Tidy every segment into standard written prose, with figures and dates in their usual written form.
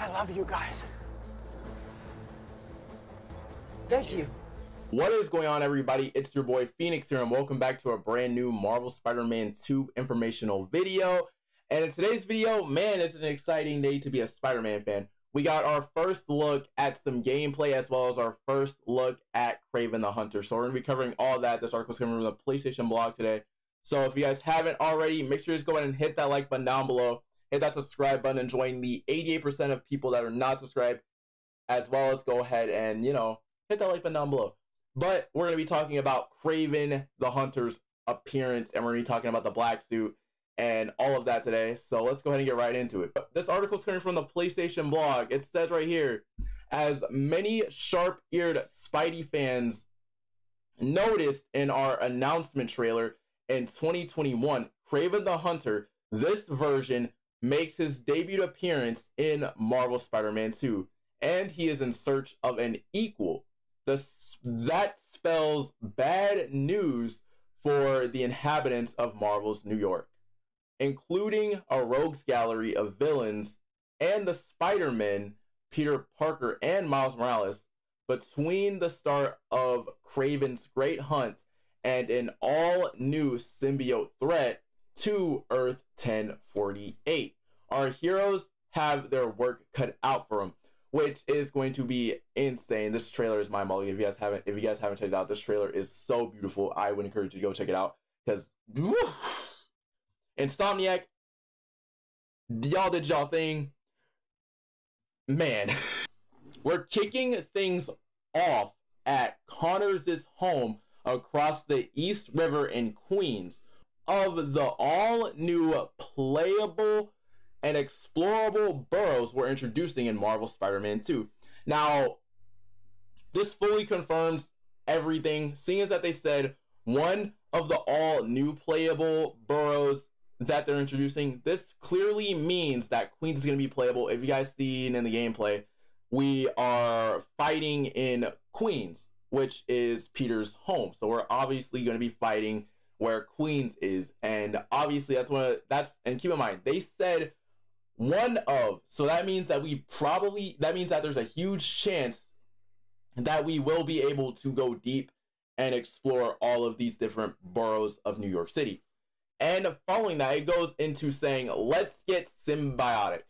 I love you guys. Thank you. What is going on, everybody? It's your boy Phoenix here, and welcome back to a brand new Marvel Spider-Man 2 informational video. And in today's video, man, it's an exciting day to be a Spider-Man fan. We got our first look at some gameplay as well as our first look at Craven the Hunter. So we're going to be covering all that. This article is coming from the PlayStation blog today. So if you guys haven't already, make sure to just go ahead and hit that like button down below. Hit that subscribe button and join the 88% of people that are not subscribed. As well as go ahead and, hit that like button down below. But we're going to be talking about Craven the Hunter's appearance, and we're going to be talking about the black suit and all of that today. So let's go ahead and get right into it. This article is coming from the PlayStation blog. It says right here, as many sharp-eared Spidey fans noticed in our announcement trailer in 2021, Craven the Hunter, this version, makes his debut appearance in Marvel Spider-Man 2, and he is in search of an equal. That spells bad news for the inhabitants of Marvel's New York, including a rogues gallery of villains and the Spider-Men, Peter Parker and Miles Morales, between the start of Craven's Great Hunt and an all-new symbiote threat to Earth 1048. Our heroes have their work cut out for them, which is going to be insane. This trailer is mind-boggling. If you guys haven't checked it out, this trailer is so beautiful. I would encourage you to go check it out, because Insomniac, y'all did y'all thing. Man, we're kicking things off at Connors' home across the East River in Queens of the all-new playable and explorable boroughs we're introducing in Marvel Spider-Man 2. Now, this fully confirms everything, seeing as that they said one of the all-new playable boroughs that they're introducing. This clearly means that Queens is going to be playable. If you guys seen in the gameplay, we are fighting in Queens, which is Peter's home. So we're obviously going to be fighting where Queens is, and obviously and keep in mind, they said one of, so that means that there's a huge chance that we will be able to go deep and explore all of these different boroughs of New York City. And following that, it goes into saying, let's get symbiotic.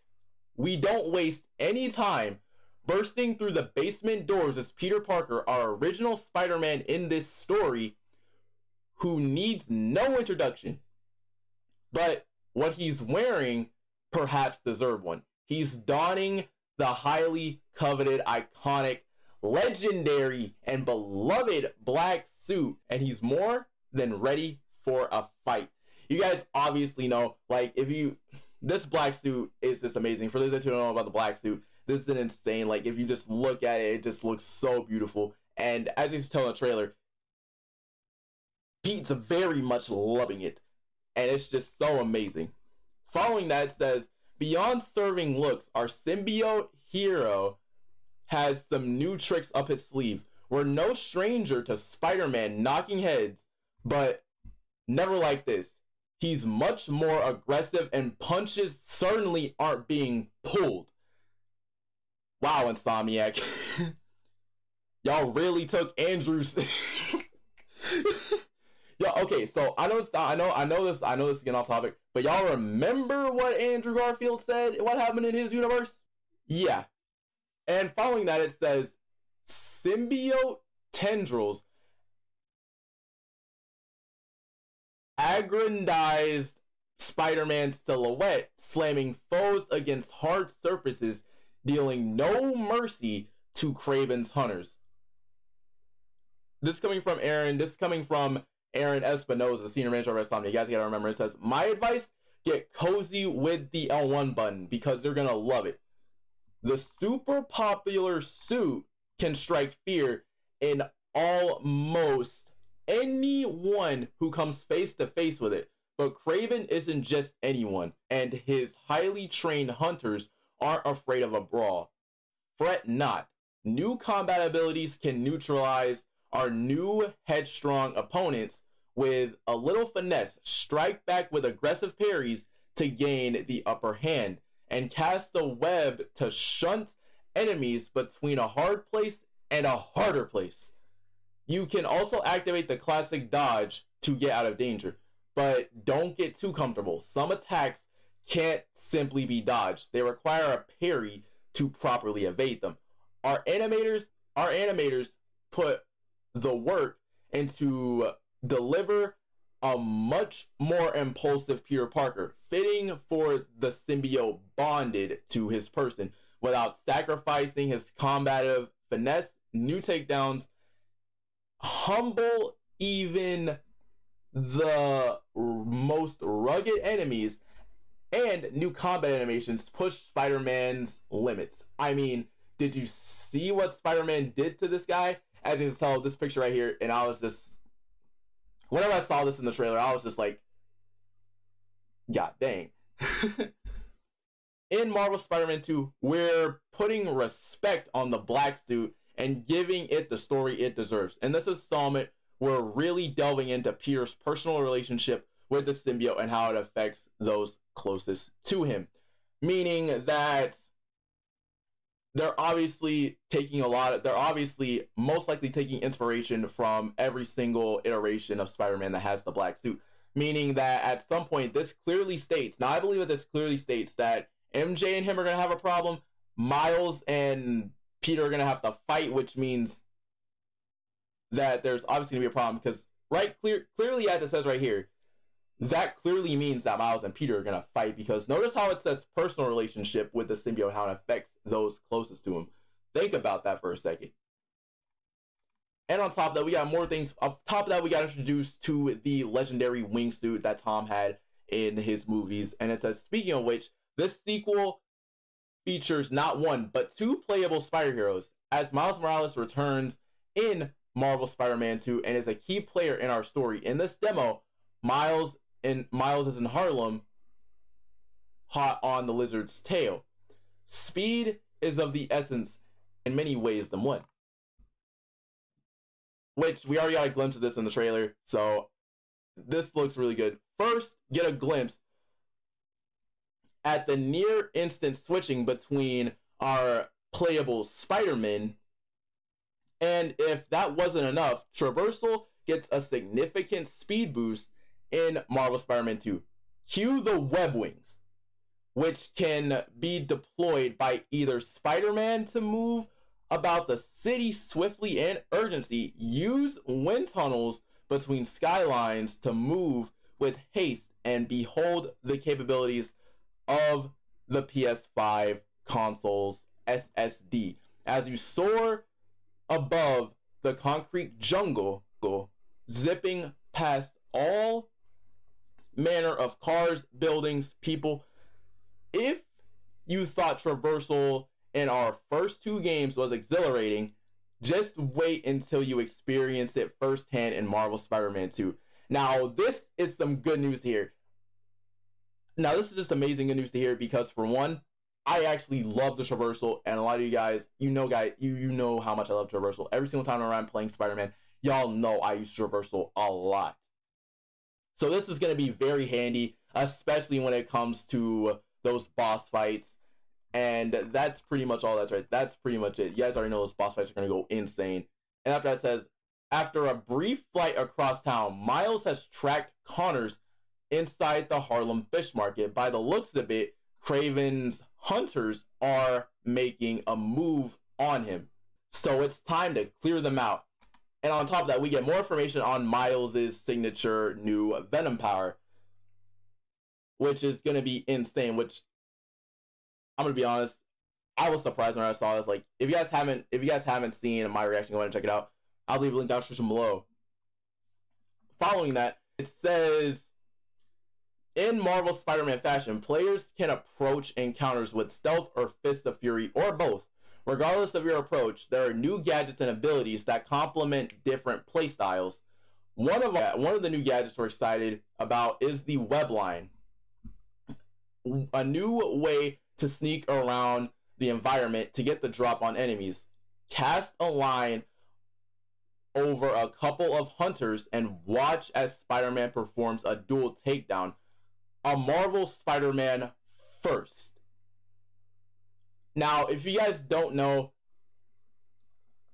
We don't waste any time bursting through the basement doors as Peter Parker, our original Spider-Man in this story, who needs no introduction. But what he's wearing perhaps deserve one. He's donning the highly coveted, iconic, legendary, and beloved black suit, and he's more than ready for a fight. You guys obviously know, like, this black suit is just amazing. For those that don't know about the black suit, this is an insane, like, if you just look at it, it just looks so beautiful. And as you can tell in the trailer, Pete's very much loving it, and it's just so amazing. Following that, it says, beyond serving looks, our symbiote hero has some new tricks up his sleeve. We're no stranger to Spider-Man knocking heads, but never like this. He's much more aggressive, and punches certainly aren't being pulled. Wow, Insomniac. Y'all really took Andrew's... Yeah, okay, so I know this is getting off topic, but y'all remember what Andrew Garfield said? What happened in his universe? Yeah. And following that, it says, symbiote tendrils aggrandized Spider-Man silhouette, slamming foes against hard surfaces, dealing no mercy to Craven's hunters. This is coming from Aaron Espinosa, senior manager of Insomniac. You guys gotta remember, it says, my advice, get cozy with the L1 button because you're gonna love it. The super popular suit can strike fear in almost anyone who comes face to face with it. But Craven isn't just anyone, and his highly trained hunters aren't afraid of a brawl. Fret not. New combat abilities can neutralize our new headstrong opponents with a little finesse. Strike back with aggressive parries to gain the upper hand. and cast a web to shunt enemies between a hard place and a harder place. You can also activate the classic dodge to get out of danger, but don't get too comfortable. Some attacks can't simply be dodged. They require a parry to properly evade them. Our animators put the work into deliver a much more impulsive Peter Parker, fitting for the symbiote bonded to his person without sacrificing his combative finesse, new takedowns, humble even the most rugged enemies, and new combat animations push Spider-Man's limits. I mean, did you see what Spider-Man did to this guy? As you can tell, this picture right here, and I was just, whenever I saw this in the trailer, I was just like, God dang. In Marvel Spider-Man 2, we're putting respect on the black suit and giving it the story it deserves. In this installment, we're really delving into Peter's personal relationship with the symbiote and how it affects those closest to him. Meaning that they're obviously most likely taking inspiration from every single iteration of Spider-Man that has the black suit. Meaning that at some point, this clearly states, now I believe that this clearly states that MJ and him are going to have a problem. Miles and Peter are going to have to fight, which means that there's obviously going to be a problem because, clearly as it says right here, that clearly means that Miles and Peter are going to fight, because notice how it says personal relationship with the symbiote, how it affects those closest to him. Think about that for a second. And on top of that, we got more things. On top of that, we got introduced to the legendary wingsuit that Tom had in his movies. And it says, speaking of which, this sequel features not one, but two playable Spider Heroes, as Miles Morales returns in Marvel Spider-Man 2 and is a key player in our story. In this demo, Miles is in Harlem, hot on the lizard's tail. Speed is of the essence in many ways than one. Which, we already got a glimpse of this in the trailer, so this looks really good. First, get a glimpse at the near instant switching between our playable Spider-Man. And if that wasn't enough, traversal gets a significant speed boost in Marvel Spider-Man 2. Cue the web wings, which can be deployed by either Spider-Man to move about the city swiftly and urgency, use wind tunnels between skylines to move with haste, and behold the capabilities of the PS5 console's SSD. As you soar above the concrete jungle, zipping past all manner of cars, buildings, people. If you thought traversal in our first two games was exhilarating, just wait until you experience it firsthand in Marvel Spider-Man 2. Now, this is some good news here. Now, this is just amazing good news to hear, because for one, I actually love the traversal, and a lot of you guys, you know how much I love traversal. Every single time I'm playing Spider-Man, y'all know I use traversal a lot. So this is going to be very handy, especially when it comes to those boss fights. And that's pretty much all that's right. That's pretty much it. You guys already know those boss fights are going to go insane. And after that says, after a brief flight across town, Miles has tracked Connors inside the Harlem Fish Market. By the looks of it, Craven's hunters are making a move on him. So it's time to clear them out. And on top of that, we get more information on Miles' signature new Venom Power, which is going to be insane, which I'm going to be honest, I was surprised when I saw this. Like, if you guys haven't seen my reaction, go ahead and check it out. I'll leave a link down in the description below. Following that, it says, in Marvel Spider-Man fashion, players can approach encounters with stealth or fists of fury, or both. Regardless of your approach, there are new gadgets and abilities that complement different playstyles. One of the new gadgets we're excited about is the web line, a new way to sneak around the environment to get the drop on enemies. Cast a line over a couple of hunters and watch as Spider-Man performs a dual takedown. A Marvel Spider-Man first. Now, if you guys don't know,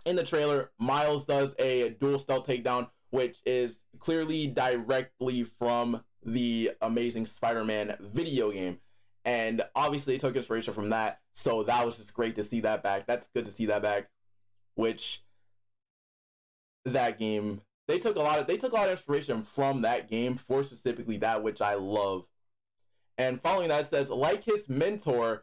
in the trailer, Miles does a dual stealth takedown, which is clearly directly from the Amazing Spider-Man video game. And obviously they took inspiration from that, so that was just great to see that back. That's good to see that back. Which that game, they took a lot of inspiration from that game for specifically that, which I love. And following that, it says, like his mentor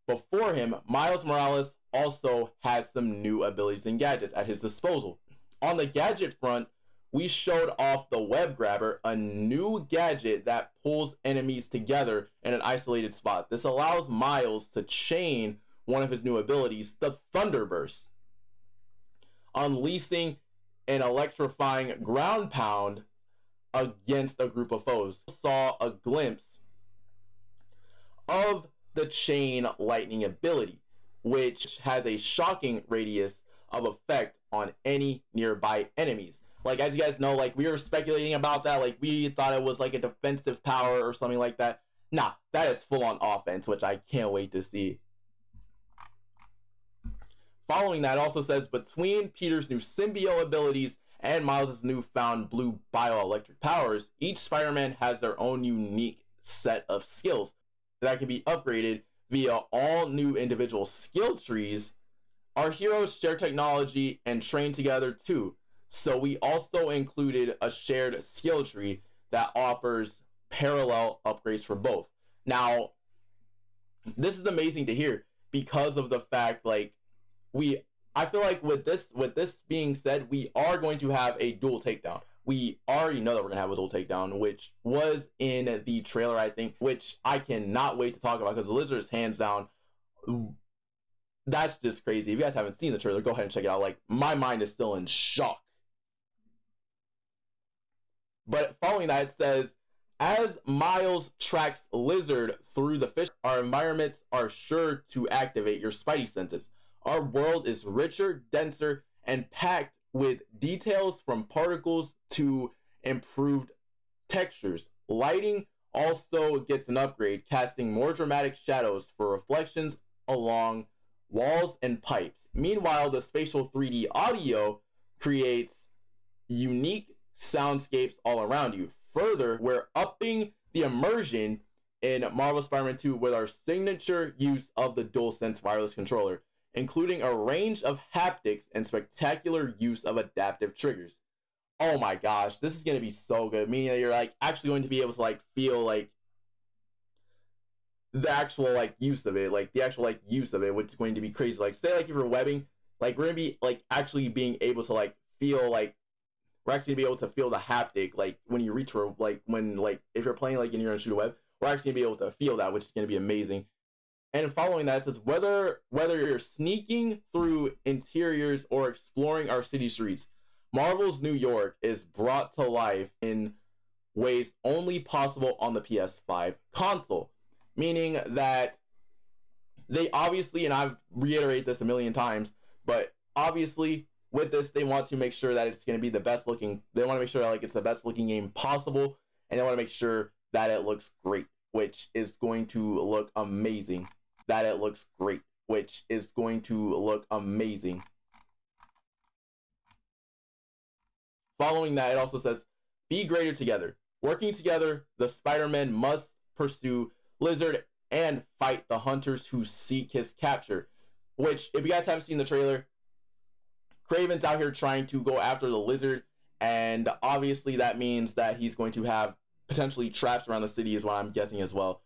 before him, Miles Morales also has some new abilities and gadgets at his disposal. On the gadget front, we showed off the Web Grabber, a new gadget that pulls enemies together in an isolated spot. This allows Miles to chain one of his new abilities, the Thunderburst, unleashing an electrifying ground pound against a group of foes. Saw a glimpse of the chain lightning ability, which has a shocking radius of effect on any nearby enemies. Like, as you guys know, like, we were speculating about that, like, we thought it was like a defensive power or something like that. Nah, that is full-on offense, which I can't wait to see. Following that, also says, between Peter's new symbiote abilities and Miles' newfound blue bioelectric powers, each Spider-Man has their own unique set of skills that can be upgraded via all new individual skill trees. Our heroes share technology and train together too, so we also included a shared skill tree that offers parallel upgrades for both. Now, this is amazing to hear because of the fact, like, I feel like with this being said, we are going to have a dual takedown. We already know that we're gonna have a dual takedown, which was in the trailer, I think, which I cannot wait to talk about because the Lizard is hands down. That's just crazy. If you guys haven't seen the trailer, go ahead and check it out. Like, my mind is still in shock. But following that, it says, as Miles tracks Lizard through the fish, our environments are sure to activate your spidey senses. Our world is richer, denser, and packed with details from particles to improved textures. Lighting also gets an upgrade, casting more dramatic shadows for reflections along walls and pipes. Meanwhile, the spatial 3D audio creates unique soundscapes all around you. Further, we're upping the immersion in Marvel Spider-Man 2 with our signature use of the DualSense wireless controller, including a range of haptics and spectacular use of adaptive triggers. Oh my gosh, this is going to be so good. Meaning that you're like actually going to be able to like feel like the actual like use of it, which is going to be crazy. Like, say like if you're webbing, like we're going to be like actually being able to like feel like we're actually be able to feel the haptic, like when you reach for like when like if you're playing like and you're gonna shoot a web, we're actually gonna be able to feel that, which is going to be amazing. And following that, it says, whether you're sneaking through interiors or exploring our city streets, Marvel's New York is brought to life in ways only possible on the PS5 console. Meaning that they obviously, and I've reiterated this a million times, but obviously with this, they want to make sure that it's going to be the best looking. They want to make sure that like it's the best looking game possible, and they want to make sure that it looks great, which is going to look amazing. Following that, it also says, be greater together. Working together, the Spider-Man must pursue Lizard and fight the hunters who seek his capture. Which, if you guys haven't seen the trailer, Craven's out here trying to go after the Lizard, and obviously that means that he's going to have potentially traps around the city is what I'm guessing as well.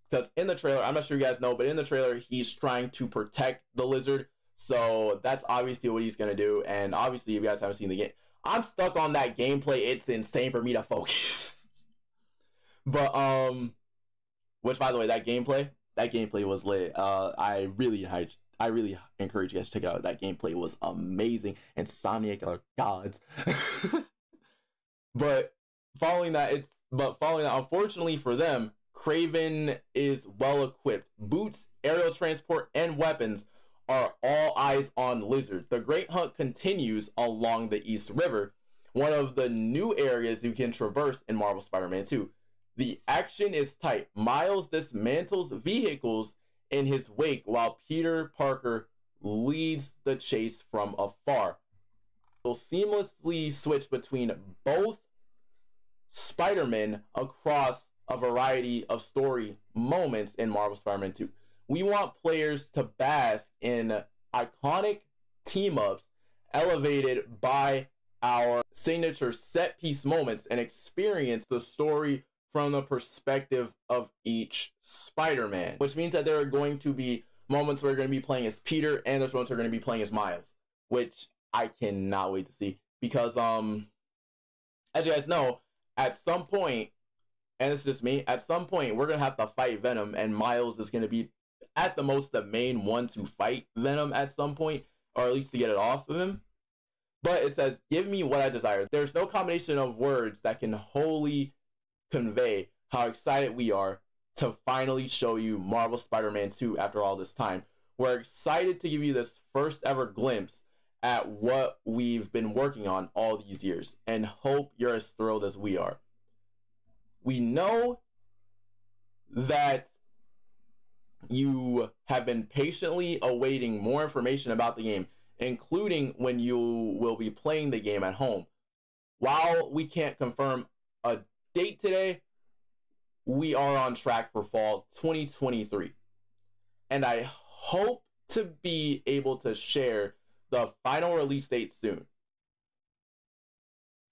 Because in the trailer, I'm not sure you guys know, but in the trailer, he's trying to protect the Lizard. So that's obviously what he's going to do. And obviously, if you guys haven't seen the game, I'm stuck on that gameplay. It's insane for me to focus. But, which by the way, that gameplay was lit. I really encourage you guys to check it out. That gameplay was amazing. And Sonic are gods. But following that, unfortunately for them, Craven is well equipped. Boots, aerial transport, and weapons are all eyes on Lizard. The Great Hunt continues along the East River, one of the new areas you can traverse in Marvel Spider-Man 2. The action is tight. Miles dismantles vehicles in his wake while Peter Parker leads the chase from afar. Will seamlessly switch between both Spider-Man across a variety of story moments in Marvel Spider-Man 2. We want players to bask in iconic team-ups elevated by our signature set-piece moments and experience the story from the perspective of each Spider-Man, which means that there are going to be moments where we're going to be playing as Peter, and there's moments we're going to be playing as Miles, which I cannot wait to see, because as you guys know, at some point, and it's just me, at some point we're going to have to fight Venom, and Miles is going to be at the most the main one to fight Venom at some point, or at least to get it off of him. But it says, give me what I desire. There's no combination of words that can wholly convey how excited we are to finally show you Marvel Spider-Man 2 after all this time. We're excited to give you this first ever glimpse at what we've been working on all these years, and hope you're as thrilled as we are. We know that you have been patiently awaiting more information about the game, including when you will be playing the game at home. While we can't confirm a date today, we are on track for fall 2023. And I hope to be able to share the final release date soon.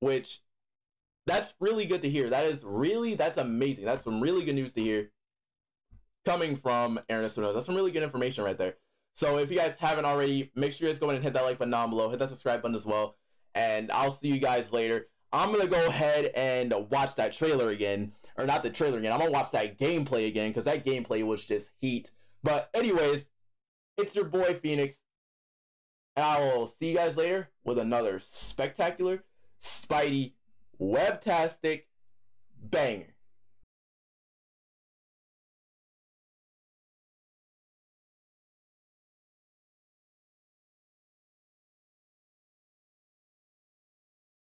Which, that's really good to hear. That's amazing. That's some really good news to hear coming from Aaron Espinosa. That's some really good information right there. So if you guys haven't already, make sure you guys go ahead and hit that like button down below. Hit that subscribe button as well. And I'll see you guys later. I'm going to go ahead and watch that trailer again. Or not the trailer again. I'm going to watch that gameplay again, because that gameplay was just heat. But anyways, it's your boy Phoenix. And I will see you guys later with another spectacular, Spidey, webtastic banger.